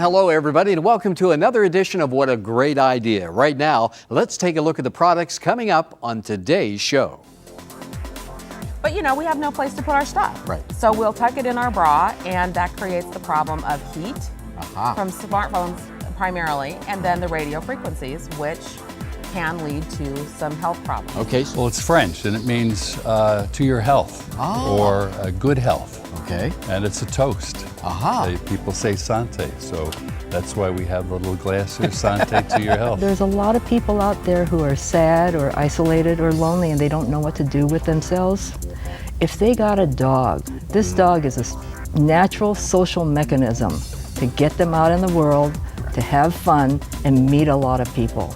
hello everybody, and welcome to another edition of What a Great Idea. Right now, let's take a look at the products coming up on today's show. But you know, we have no place to put our stuff. Right. So we'll tuck it in our bra, and that creates the problem of heat from smartphones primarily, and then the radio frequencies, which can lead to some health problems. Okay. Well, it's French, and it means to your health or good health. Okay. And it's a toast. People say Santé, so that's why we have the little glass here, Santé to your health. There's a lot of people out there who are sad or isolated or lonely and they don't know what to do with themselves. If they got a dog, this dog is a natural social mechanism to get them out in the world, to have fun and meet a lot of people.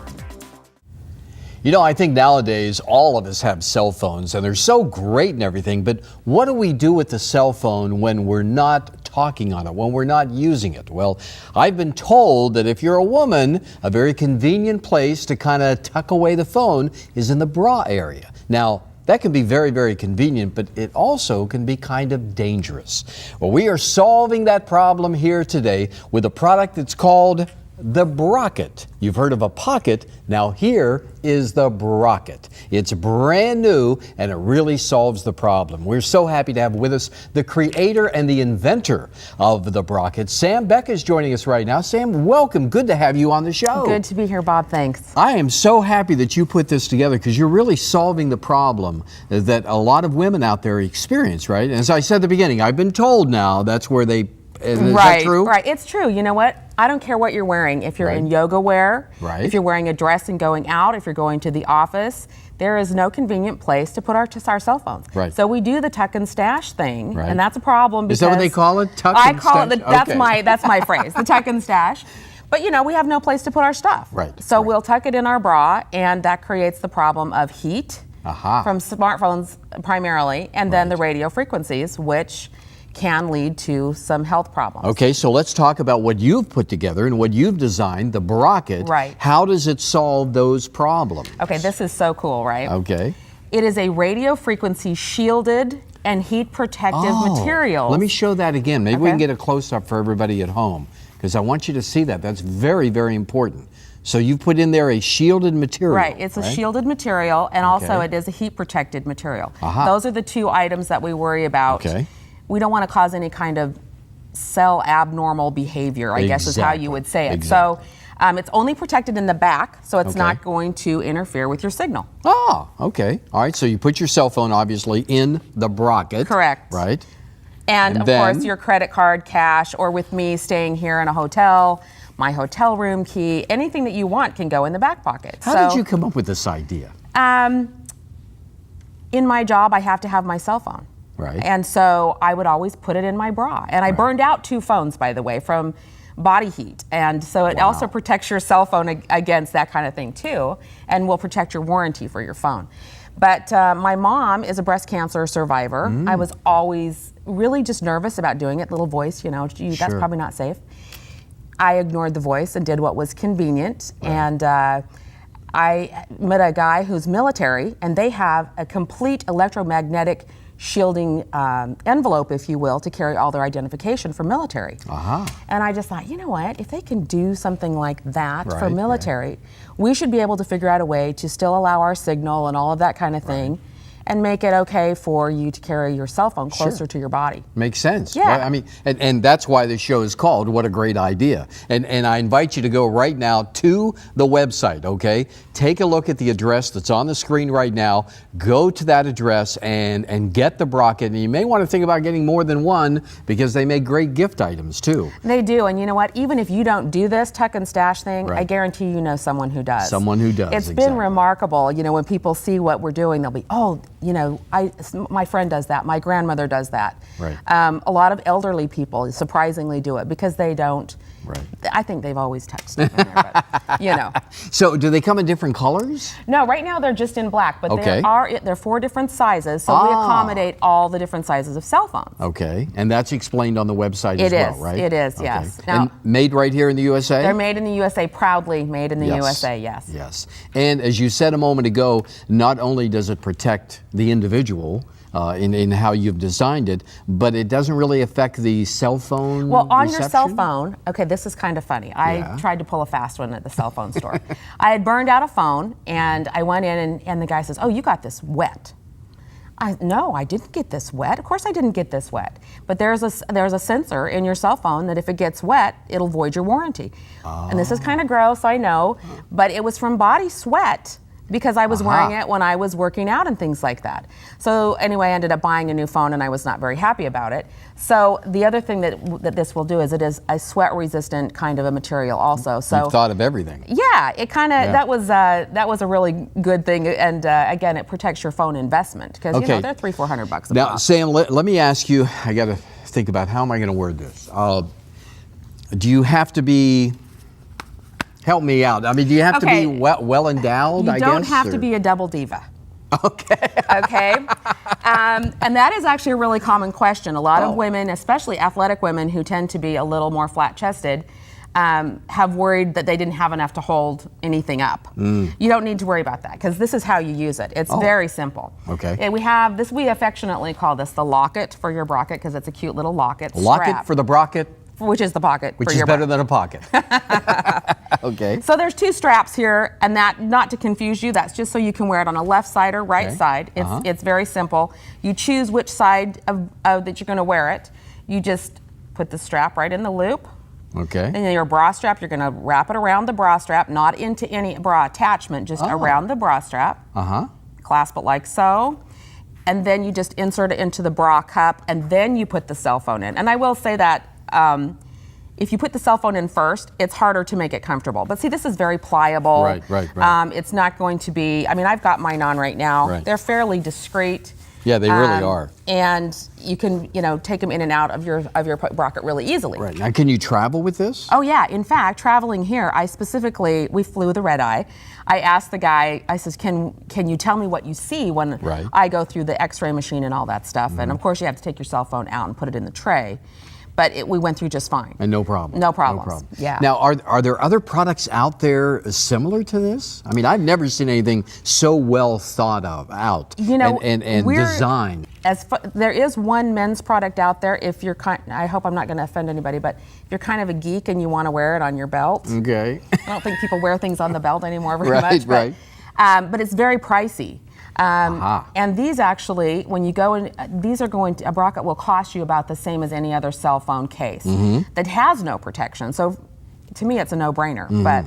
You know, I think nowadays all of us have cell phones and they're so great and everything, but what do we do with the cell phone when we're not talking on it, when we're not using it? Well, I've been told that if you're a woman, a very convenient place to kind of tuck away the phone is in the bra area. Now, that can be very, very convenient, but it also can be kind of dangerous. Well, we are solving that problem here today with a product that's called the Brocket. You've heard of a pocket. Now here is the Brocket. It's brand new and it really solves the problem. We're so happy to have with us the creator and the inventor of the Brocket. Sam Beck is joining us right now. Sam, welcome. Good to have you on the show. Good to be here, Bob. Thanks. I am so happy that you put this together because you're really solving the problem that a lot of women out there experience, right? And as I said at the beginning, I've been told now that's where they Is that true? Right, it's true. You know what? I don't care what you're wearing. If you're in yoga wear, if you're wearing a dress and going out, if you're going to the office, there is no convenient place to put our cell phones. Right. So we do the tuck and stash thing, and that's a problem because is that what they call it? Tuck and stash? I call it. That's my phrase. The tuck and stash. But you know, we have no place to put our stuff. Right. So we'll tuck it in our bra, and that creates the problem of heat from smartphones primarily, and then the radio frequencies, which can lead to some health problems. Okay, so let's talk about what you've put together and what you've designed, the Brocket. Right. How does it solve those problems? Okay, this is so cool, right? Okay. It is a radio frequency shielded and heat protective material. Let me show that again. Maybe we can get a close-up for everybody at home, because I want you to see that. That's very, very important. So you put in there a shielded material. Right, it's a shielded material, and also it is a heat protected material. Those are the two items that we worry about. Okay. We don't want to cause any kind of cell abnormal behavior, I guess is how you would say it. Exactly. So it's only protected in the back, so it's not going to interfere with your signal. Oh, okay. All right, so you put your cell phone obviously in the Brocket. Correct. Right. And of course, your credit card, cash, or with me staying here in a hotel, my hotel room key, anything that you want can go in the back pocket. How did you come up with this idea? In my job, I have to have my cell phone. Right. And so I would always put it in my bra. And I burned out 2 phones, by the way, from body heat. And so it also protects your cell phone against that kind of thing too, and will protect your warranty for your phone. But my mom is a breast cancer survivor. I was always really just nervous about doing it. Little voice, you know, that's probably not safe. I ignored the voice and did what was convenient. And I met a guy who's military, and they have a complete electromagnetic shielding envelope, if you will, to carry all their identification for military. And I just thought, you know what, if they can do something like that for military, we should be able to figure out a way to still allow our signal and all of that kind of thing, and make it okay for you to carry your cell phone closer to your body. Makes sense. Yeah. Right? I mean, and that's why this show is called What a Great Idea. And I invite you to go right now to the website, okay? Take a look at the address that's on the screen right now. Go to that address and get the Brocket. And you may want to think about getting more than one, because they make great gift items too. They do, and you know what? Even if you don't do this tuck and stash thing, I guarantee you know someone who does. Someone who does, It's been remarkable. You know, when people see what we're doing, they'll be, oh, you know, my friend does that, my grandmother does that. Right. A lot of elderly people surprisingly do it because they don't. Right. I think they've always tucked stuff in there, but, you know. So do they come in different colors? No, right now they're just in black, but they're 4 different sizes, so we accommodate all the different sizes of cell phones. Okay, and that's explained on the website as well, right? It is, yes. Now, and made right here in the USA? They're made in the USA, proudly made in the USA, yes. Yes, and as you said a moment ago, not only does it protect the individual, in how you've designed it, but it doesn't really affect the cell phone. Well, on your cell reception? phone, okay, this is kind of funny. I Yeah. tried to pull a fast one at the cell phone store. I had burned out a phone, and I went in, and the guy says, "Oh, you got this wet." No, I didn't get this wet. Of course I didn't get this wet. But there's a sensor in your cell phone that if it gets wet, it'll void your warranty. And this is kind of gross, I know, but it was from body sweat because I was wearing it when I was working out and things like that. So anyway, I ended up buying a new phone and I was not very happy about it. So the other thing that this will do is it is a sweat resistant kind of a material also. So You've thought of everything. yeah, it kind of that was a really good thing, and again, it protects your phone investment because Okay. they're $300-400 a Now, pop. Sam, let me ask you, I got to think about how am I going to word this. Do you have to be, help me out. I mean, do you have to Okay. be well endowed, You I don't guess? have to or- be a double diva. Okay. Okay, and that is actually a really common question. A lot Oh. of women, especially athletic women who tend to be a little more flat-chested, have worried that they didn't have enough to hold anything up. You don't need to worry about that because this is how you use it. It's very simple. Okay. And we affectionately call this the locket for your brocket because it's a cute little locket. Locket strap, for the brocket, which is the pocket which for is your better brocket. than a pocket. Okay. So there's two straps here, and that, not to confuse you, that's just so you can wear it on a left side or right Okay. side. It's very simple. You choose which side that you're going to wear it. You just put the strap right in the loop. Okay. And then your bra strap, you're going to wrap it around the bra strap, not into any bra attachment, just around the bra strap. Clasp it like so. And then you just insert it into the bra cup, and then you put the cell phone in. And I will say that if you put the cell phone in first, it's harder to make it comfortable. But see, this is very pliable. Right. It's not going to be, I mean, I've got mine on right now. Right. They're fairly discreet. Yeah, they really are. And you can, take them in and out of your brocket really easily. Right. Now, can you travel with this? Oh yeah, in fact, traveling here, we flew the red eye. I asked the guy, I says, can you tell me what you see when Right. I go through the x-ray machine and all that stuff? And of course you have to take your cell phone out and put it in the tray. But we went through just fine. And no problem. No problems. Yeah. Now, are there other products out there similar to this? I mean, I've never seen anything so well thought of out and we're- designed. There is one men's product out there. If you're I hope I'm not going to offend anybody, but if you're kind of a geek and you want to wear it on your belt, Okay. I don't think people wear things on the belt anymore very Right, much. But it's very pricey. And these actually, when you go in, a brocket will cost you about the same as any other cell phone case that has no protection. So to me, it's a no-brainer. But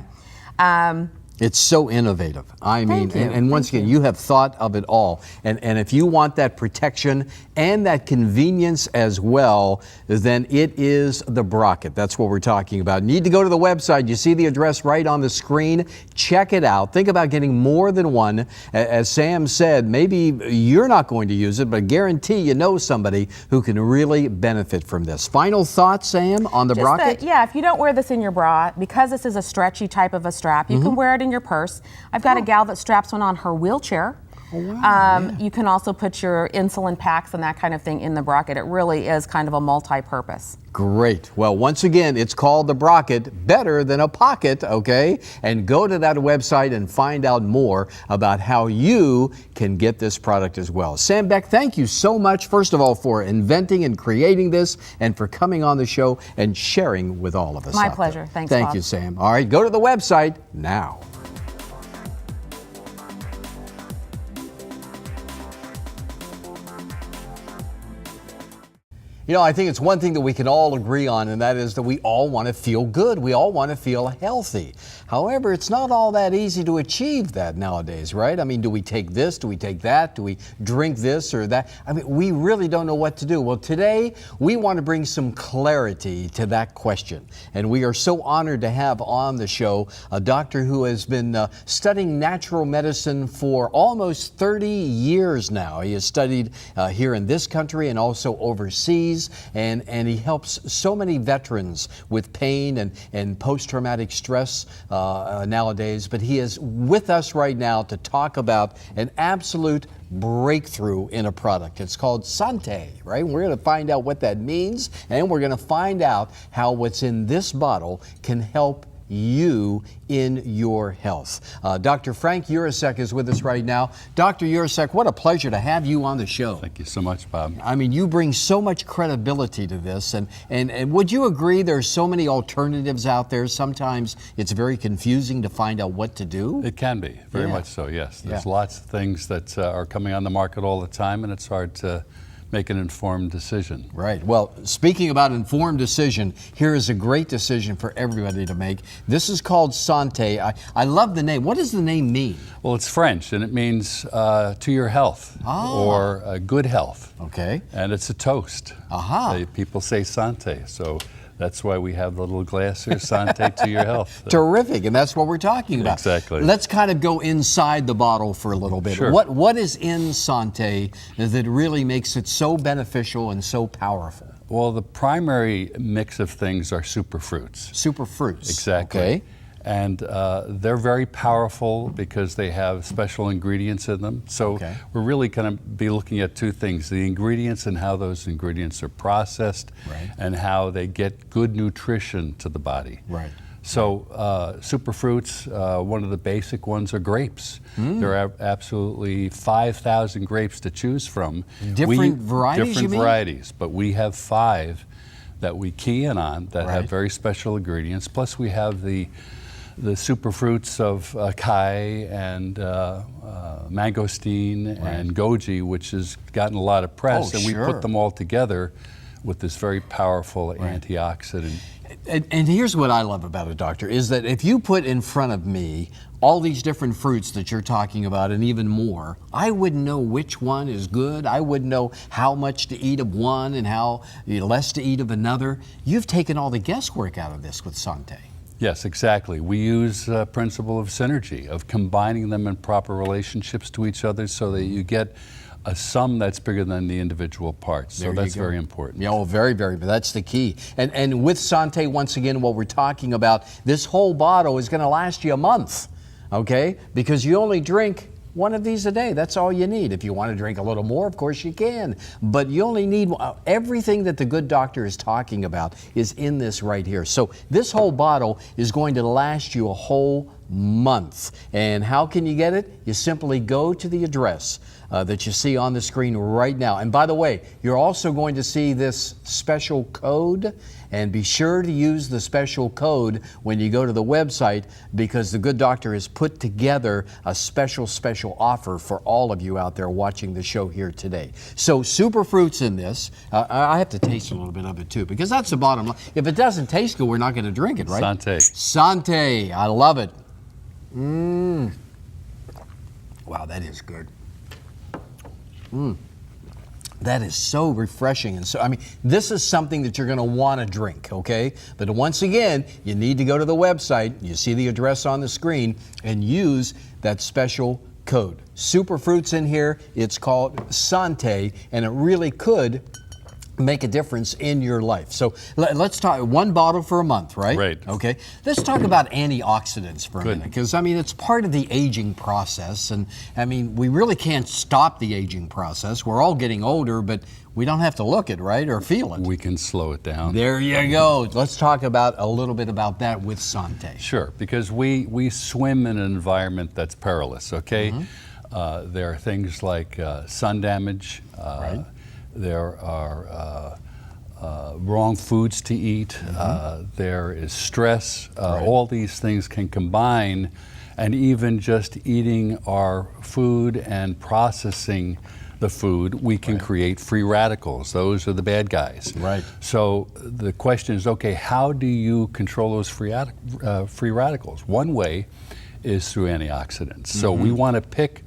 It's so innovative. I mean, Thank you. and once again, you have thought of it all. And if you want that protection and that convenience as well, then it is the Brocket. That's what we're talking about. Need to go to the website. You see the address right on the screen. Check it out. Think about getting more than one. As Sam said, maybe you're not going to use it, but guarantee you know somebody who can really benefit from this. Final thoughts, Sam, on the Brocket? If you don't wear this in your bra, because this is a stretchy type of a strap, you can wear it in your purse. I've got a gal that straps one on her wheelchair. You can also put your insulin packs and that kind of thing in the Brocket. It really is kind of a multi-purpose. Great. Well, once again, it's called the Brocket, better than a pocket, okay? And go to that website and find out more about how you can get this product as well. Sam Beck, thank you so much, first of all, for inventing and creating this and for coming on the show and sharing with all of us. My out there. pleasure. Thanks, Thank Bob. you, Sam. All right, go to the website now. You know, I think it's one thing that we can all agree on, and that is that we all want to feel good. We all want to feel healthy. However, it's not all that easy to achieve that nowadays, right? I mean, do we take this? Do we take that? Do we drink this or that? I mean, we really don't know what to do. Well, today we want to bring some clarity to that question. And we are so honored to have on the show a doctor who has been studying natural medicine for almost 30 years now. He has studied here in this country and also overseas. And he helps so many veterans with pain and post-traumatic stress nowadays. But he is with us right now to talk about an absolute breakthrough in a product. It's called Santé, right? We're going to find out what that means, and we're going to find out how what's in this bottle can help you in your health. Dr. Frank Urasek is with us right now. Dr. Urasek, what a pleasure to have you on the show. Thank you so much, Bob. I mean, you bring so much credibility to this, and would you agree there's so many alternatives out there? Sometimes it's very confusing to find out what to do. It can be, very Yeah. much so, yes. There's Yeah. lots of things that are coming on the market all the time, and it's hard to make an informed decision. Right. Well, speaking about informed decision, here is a great decision for everybody to make. This is called Santé. I love the name. What does the name mean? Well, it's French, and it means to your health, or good health. Okay. And it's a toast. Aha. People say Santé, so that's why we have the little glass here, Santé to your health. Terrific, and that's what we're talking about. Exactly. Let's kind of go inside the bottle for a little bit. Sure. What is in Santé that really makes it so beneficial and so powerful? Well, the primary mix of things are superfruits. Superfruits. Exactly. Okay. And they're very powerful because they have special ingredients in them. So Okay. we're really going to be looking at two things: the ingredients and how those ingredients are processed, Right. and how they get good nutrition to the body. Right. So superfruits, one of the basic ones are grapes. There are absolutely 5,000 grapes to choose from. Different varieties, Different you mean? varieties, but we have 5 that we key in on that Right. have very special ingredients. Plus we have the superfruits of acai and mangosteen and goji, which has gotten a lot of press, Oh, and we sure. put them all together with this very powerful antioxidant. And here's what I love about it, Doctor, is that if you put in front of me all these different fruits that you're talking about and even more, I wouldn't know which one is good. I wouldn't know how much to eat of one and how less to eat of another. You've taken all the guesswork out of this with Santé. Yes, exactly. We use a principle of synergy, of combining them in proper relationships to each other so that you get a sum that's bigger than the individual parts. There So you that's go. very important. Yeah, oh, very, very, that's the key. And with Santé, once again, what we're talking about, this whole bottle is going to last you a month, okay? Because you only drink one of these a day. That's all you need. If you want to drink a little more, of course you can. But you only need everything that the good doctor is talking about is in this right here. So this whole bottle is going to last you a whole month. And how can you get it? You simply go to the address that you see on the screen right now. And by the way, you're also going to see this special code, and be sure to use the special code when you go to the website, because the good doctor has put together a special offer for all of you out there watching the show here today. So superfruits in this. I have to taste a little bit of it too, because that's the bottom line. If it doesn't taste good, we're not going to drink it, right? Santé. Santé. I love it. Wow, that is good. That is so refreshing. And so, I mean, this is something that you're going to want to drink, okay? But once again, you need to go to the website, you see the address on the screen, and use that special code. Superfruits in here, it's called Santé, and it really could make a difference in your life. So let's talk one bottle for a month, right? Right. Okay. Let's talk about antioxidants for a Good. minute, because I mean it's part of the aging process, and I mean we really can't stop the aging process. We're all getting older, but we don't have to look it, right, or feel it. We can slow it down. There you go. Let's talk about a little bit about that with Santé. Sure, because we swim in an environment that's perilous, okay? There are things like sun damage. Right. There are wrong foods to eat. There is stress. All these things can combine, and even just eating our food and processing the food, we can create free radicals. Those are the bad guys. Right. So the question is, okay, how do you control those free radicals? One way is through antioxidants. So we want to pick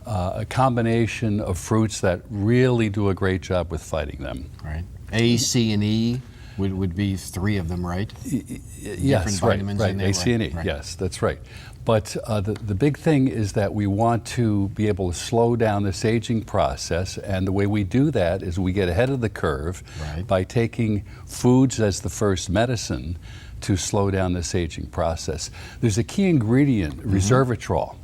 a combination of fruits that really do a great job with fighting them. Right. A, C, and E would be 3 of them, right? Yes, vitamins right, in there, A, C, and E. right. Yes, that's right. But the big thing is that we want to be able to slow down this aging process, and the way we do that is we get ahead of the curve Right. by taking foods as the first medicine to slow down this aging process. There's a key ingredient, resveratrol.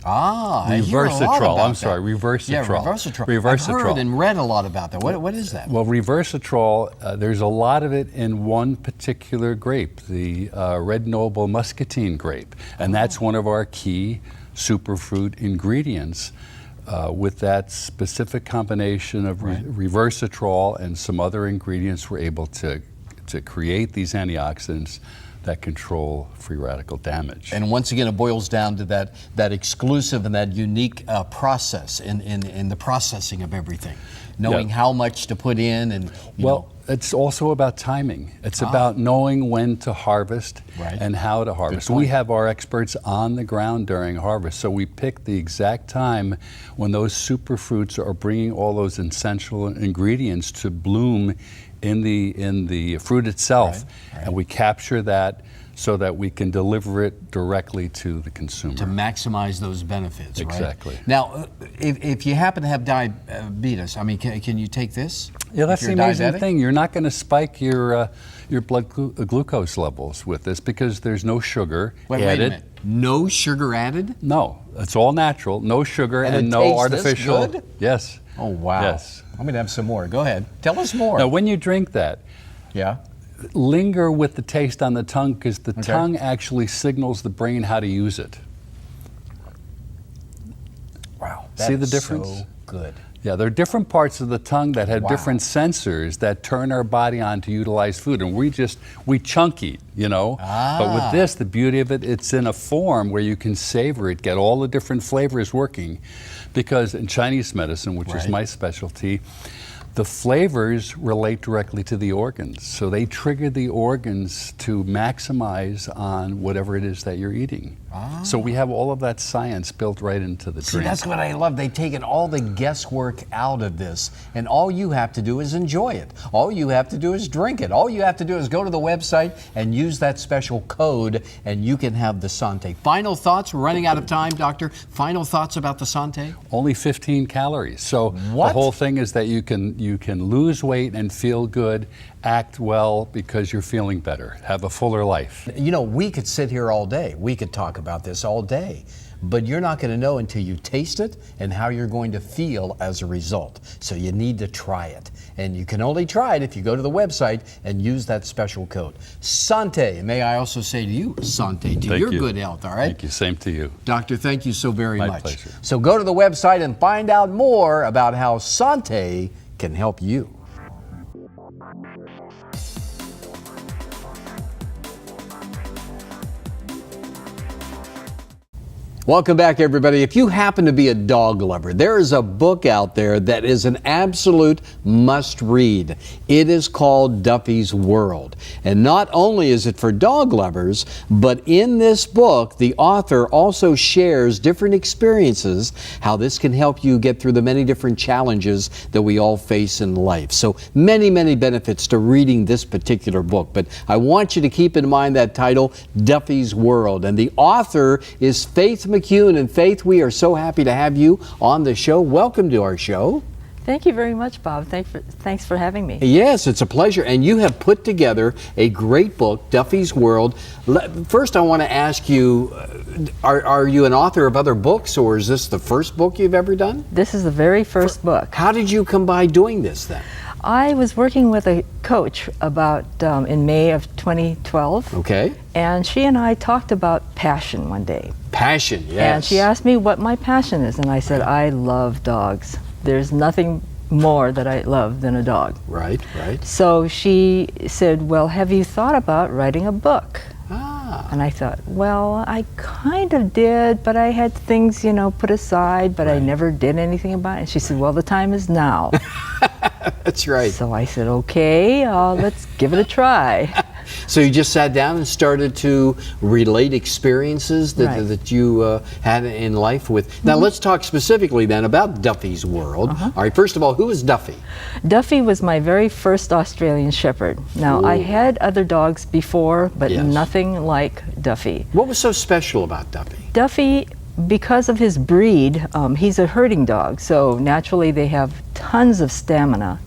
Ah, I hear a lot Reversitrol. about I'm that. sorry, Reversitrol. Yeah, Reversitrol. Reversitrol. I've heard and read a lot about that. What is that? Well, Reversitrol, there's a lot of it in one particular grape, the Red Noble Muscatine grape, and that's one of our key superfruit ingredients. With that specific combination of Reversitrol and some other ingredients, we're able to create these antioxidants that control free radical damage. And once again, it boils down to that exclusive and that unique process in the processing of everything, knowing how much to put in and you know. It's also about timing. It's about knowing when to harvest and how to harvest. We have our experts on the ground during harvest, so we pick the exact time when those superfruits are bringing all those essential ingredients to bloom in the fruit itself, and we capture that so that we can deliver it directly to the consumer. To maximize those benefits, Exactly. right? Now, if you happen to have diabetes, I mean, can you take this? Yeah, that's if the you're amazing diabetic? thing. You're not going to spike your blood glucose levels with this because there's no sugar Wait a added. minute. No sugar added? No, it's all natural. No sugar And and it no tastes this artificial. good? Yes. Oh, wow. Yes. I'm going to have some more. Go ahead. Tell us more. Now, when you drink that, Yeah. linger with the taste on the tongue because the tongue actually signals the brain how to use it. Wow. See the That's difference? So good. Yeah, there are different parts of the tongue that have different sensors that turn our body on to utilize food, and we chunk eat, you know. But with this, the beauty of it, it's in a form where you can savor it, get all the different flavors working, because in Chinese medicine, which is my specialty, the flavors relate directly to the organs. So they trigger the organs to maximize on whatever it is that you're eating. So we have all of that science built right into the See, drink. that's what I love. They've taken all the guesswork out of this, and all you have to do is enjoy it. All you have to do is drink it. All you have to do is go to the website and use that special code, and you can have the Santé. Final thoughts? We're running out of time, Doctor. Final thoughts about the Santé? Only 15 calories. So What? the whole thing is that you can lose weight and feel good, act well because you're feeling better, have a fuller life. You know, we could sit here all day. We could talk about this all day. But you're not going to know until you taste it and how you're going to feel as a result. So you need to try it. And you can only try it if you go to the website and use that special code. Santé. May I also say to you, Santé, to Thank your you. good health, all right? Thank you. Same to you. Doctor, thank you so very My much. pleasure. So go to the website and find out more about how Santé can help you. Welcome back, everybody. If you happen to be a dog lover, there is a book out there that is an absolute must read. It is called Duffy's World. And not only is it for dog lovers, but in this book, the author also shares different experiences, how this can help you get through the many different challenges that we all face in life. So many, many benefits to reading this particular book. But I want you to keep in mind that title, Duffy's World. And the author is Faith McCune. And Faith, we are so happy to have you on the show. Welcome to our show. Thank you very much, Bob. Thanks for having me. Yes, it's a pleasure. And you have put together a great book, Duffy's World. First, I want to ask you, are you an author of other books, or is this the first book you've ever done? This is the very first book. How did you come by doing this then? I was working with a coach about in May of 2012, Okay. and she and I talked about passion one day. Passion, yes. And she asked me what my passion is, and I said, I love dogs. There's nothing more that I love than a dog. Right, right. So she said, well, have you thought about writing a book? Ah, And I thought, well, I kind of did, but I had things, put aside, but I never did anything about it. And she said, well, the time is now. that's right. So I said, okay, let's give it a try. So you just sat down and started to relate experiences that, Right. that you had in life with. Now let's talk specifically then about Duffy's World. All right, first of all, who is Duffy? Duffy was my very first Australian Shepherd. Now, I had other dogs before, but Yes. nothing like Duffy. What was so special about Duffy? Duffy, because of his breed, he's a herding dog, so naturally they have tons of stamina,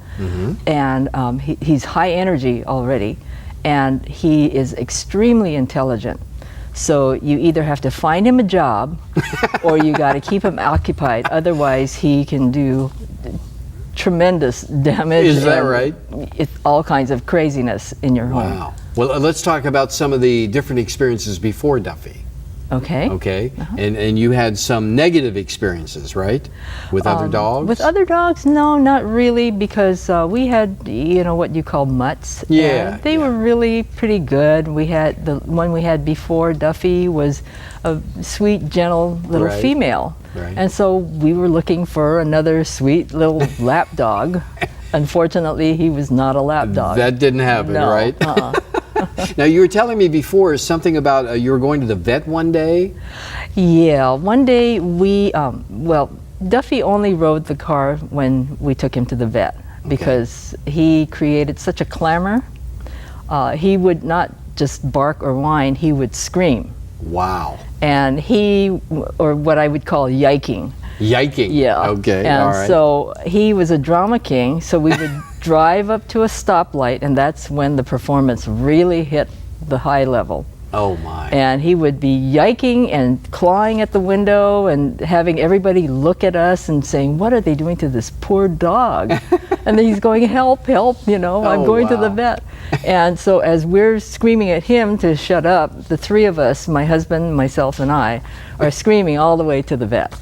and he's high energy already, and he is extremely intelligent. So you either have to find him a job or you got to keep him occupied. Otherwise, he can do tremendous damage. Is that and right? It's all kinds of craziness in your home. Wow. Well, let's talk about some of the different experiences before Duffy. Okay. Okay. And you had some negative experiences, right? With other dogs? With other dogs, no, not really, because we had, what you call mutts. Yeah, and they were really pretty good. We had the one we had before Duffy was a sweet, gentle little Right. female. Right. And so we were looking for another sweet little lap dog. Unfortunately, he was not a lap dog. That didn't happen, No, right? Now, you were telling me before something about you were going to the vet one day. Yeah, one day we, Duffy only rode the car when we took him to the vet because he created such a clamor. He would not just bark or whine, he would scream. Wow. And or what I would call yiking. Yiking. Yeah. Okay. And all right. so he was a drama king, so we would drive up to a stoplight, and that's when the performance really hit the high level. Oh my. And he would be yiking and clawing at the window and having everybody look at us and saying, "What are they doing to this poor dog?" And then he's going, "Help, help, I'm going to the wow. vet." And so as we're screaming at him to shut up, the three of us, my husband, myself, and I, are screaming all the way to the vet.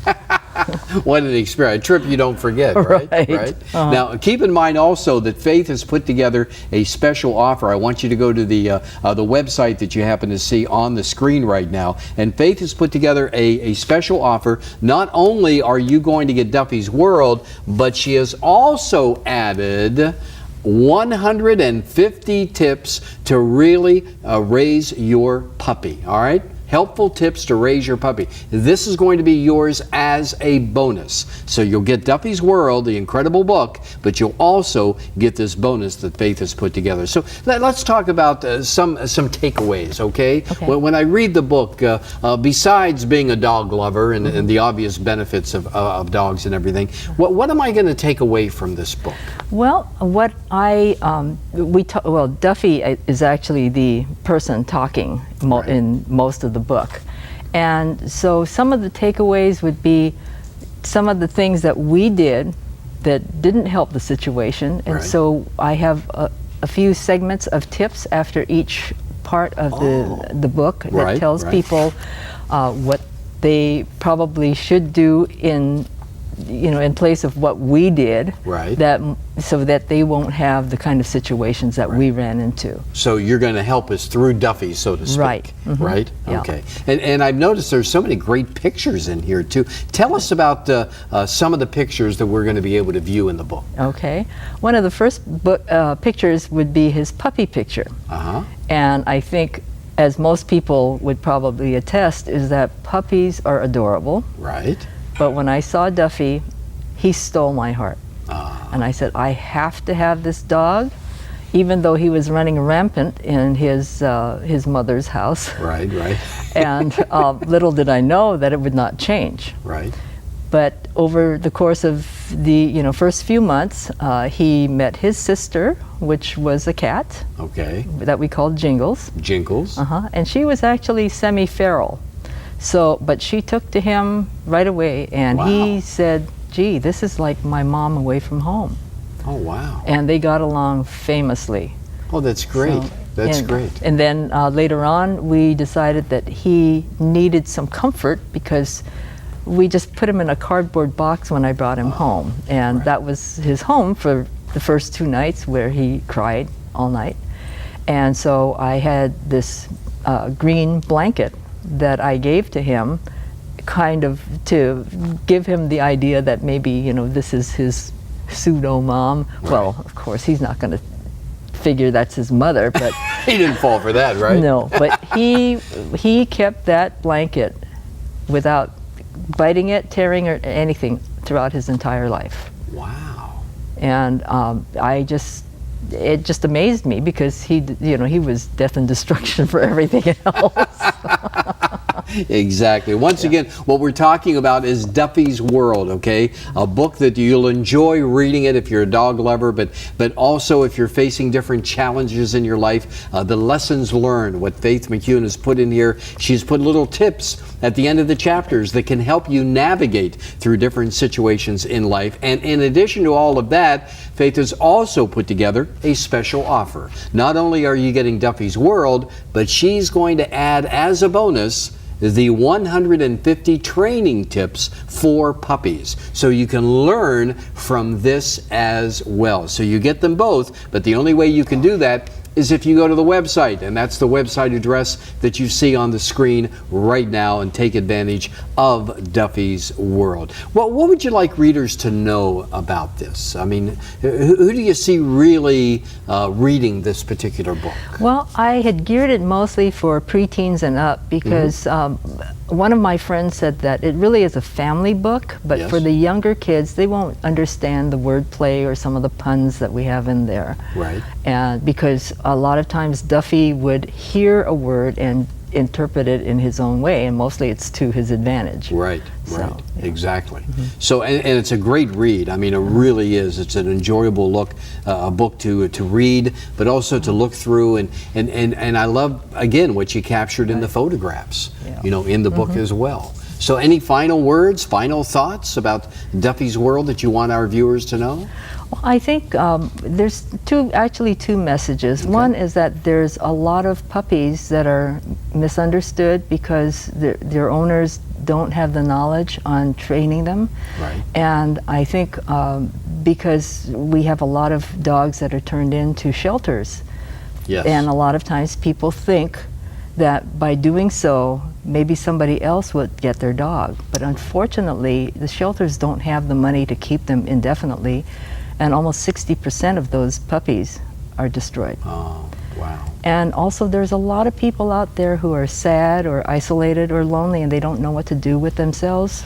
What an experience. A trip you don't forget, right? Right. Now, keep in mind also that Faith has put together a special offer. I want you to go to the website that you happen to see on the screen right now. And Faith has put together a special offer. Not only are you going to get Duffy's World, but she has also added 150 tips to really raise your puppy, all right? Helpful tips to raise your puppy. This is going to be yours as a bonus. So you'll get Duffy's World, the incredible book, but you'll also get this bonus that Faith has put together. So let's talk about some takeaways, okay? When I read the book, besides being a dog lover and the obvious benefits of dogs and everything, what am I going to take away from this book? Well, what Duffy is actually the person talking in most of the book. And so some of the takeaways would be some of the things that we did that didn't help the situation. And so I have a few segments of tips after each part of the book that tells people what they probably should do in place of what we did, so that they won't have the kind of situations that we ran into. So you're going to help us through Duffy, so to speak. Right. Mm-hmm. Right? Yeah. Okay. And I've noticed there's so many great pictures in here, too. Tell us about some of the pictures that we're going to be able to view in the book. Okay. One of the first pictures would be his puppy picture. Uh-huh. And I think, as most people would probably attest, is that puppies are adorable. Right. But when I saw Duffy, he stole my heart. And I said, I have to have this dog, even though he was running rampant in his mother's house. Right, right. And little did I know that it would not change. Right. But over the course of the first few months, he met his sister, which was a cat. Okay. That we called Jingles. Jingles. And she was actually semi-feral. But she took to him right away, and he said, "Gee, this is like my mom away from home." Oh, wow. And they got along famously. Oh, that's great. That's great. And then later on, we decided that he needed some comfort because we just put him in a cardboard box when I brought him home. And that was his home for the first 2 nights, where he cried all night. And so I had this green blanket that I gave to him, kind of to give him the idea that maybe, this is his pseudo mom. Right. Well, of course, he's not going to figure that's his mother, but He didn't fall for that, right? no, but he kept that blanket without biting it, tearing, or anything throughout his entire life. Wow. And it just amazed me, because he was death and destruction for everything else. Exactly. Once again, what we're talking about is Duffy's World, okay? A book that you'll enjoy reading it if you're a dog lover, but also if you're facing different challenges in your life. The lessons learned, what Faith McCune has put in here. She's put little tips at the end of the chapters that can help you navigate through different situations in life. And in addition to all of that, Faith has also put together a special offer. Not only are you getting Duffy's World, but she's going to add as a bonus the 150 training tips for puppies. So you can learn from this as well. So you get them both, but the only way you can do that is if you go to the website, and that's the website address that you see on the screen right now, and take advantage of Duffy's World. Well, what would you like readers to know about this? I mean, who do you see really reading this particular book? Well, I had geared it mostly for preteens and up because one of my friends said that it really is a family book, but Yes. for the younger kids, they won't understand the wordplay or some of the puns that we have in there. Right. And because a lot of times Duffy would hear a word and interpret it in his own way, and mostly it's to his advantage. Right, So, right, yeah. exactly. So, and it's a great read. I mean, it really is. It's an enjoyable a book to read, but also to look through. And I love, again, what you captured in the photographs, Yeah. you know, in the book as well. So any final words, final thoughts about Duffy's World that you want our viewers to know? Well, I think there's actually two messages. One is that there's a lot of puppies that are misunderstood because their owners don't have the knowledge on training them. Right. And I think because we have a lot of dogs that are turned into shelters, Yes. and a lot of times people think that by doing so, maybe somebody else would get their dog. But unfortunately, the shelters don't have the money to keep them indefinitely, and almost 60% of those puppies are destroyed. Oh, wow. And also there's a lot of people out there who are sad or isolated or lonely and they don't know what to do with themselves.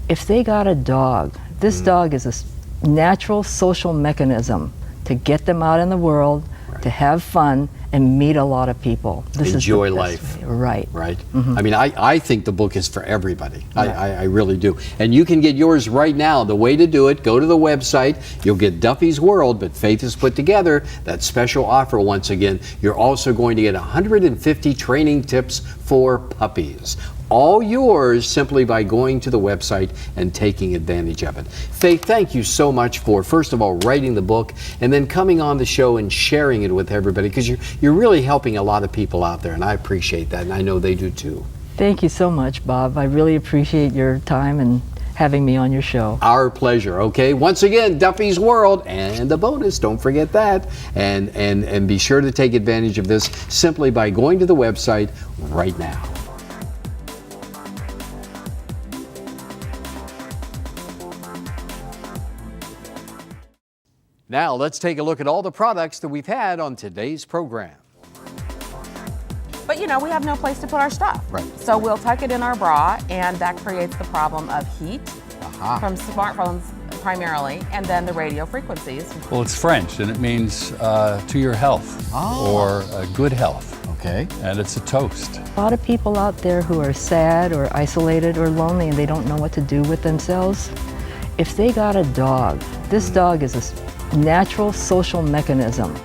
If they got a dog, this dog is a natural social mechanism to get them out in the world, to have fun, and meet a lot of people. This Enjoy is the best life. way. Right. Right? I mean, I think the book is for everybody. I really do. And you can get yours right now. The way to do it, go to the website. You'll get Duffy's World, but Faith has put together that special offer once again. You're also going to get 150 training tips for puppies. All yours simply by going to the website and taking advantage of it. Faith, thank you so much for, first of all, writing the book and then coming on the show and sharing it with everybody, because you're really helping a lot of people out there, and I appreciate that, and I know they do too. Thank you so much, Bob. I really appreciate your time and having me on your show. Our pleasure, okay? Once again, Duffy's World and the bonus, don't forget that. And be sure to take advantage of this simply by going to the website right now. Now, let's take a look at all the products that we've had on today's program. But you know, we have no place to put our stuff. Right. So we'll tuck it in our bra, and that creates the problem of heat from smartphones primarily, and then the radio frequencies. Well, it's French, and it means to your health or good health. Okay. And it's a toast. A lot of people out there who are sad or isolated or lonely and they don't know what to do with themselves. If they got a dog, this dog is a natural social mechanism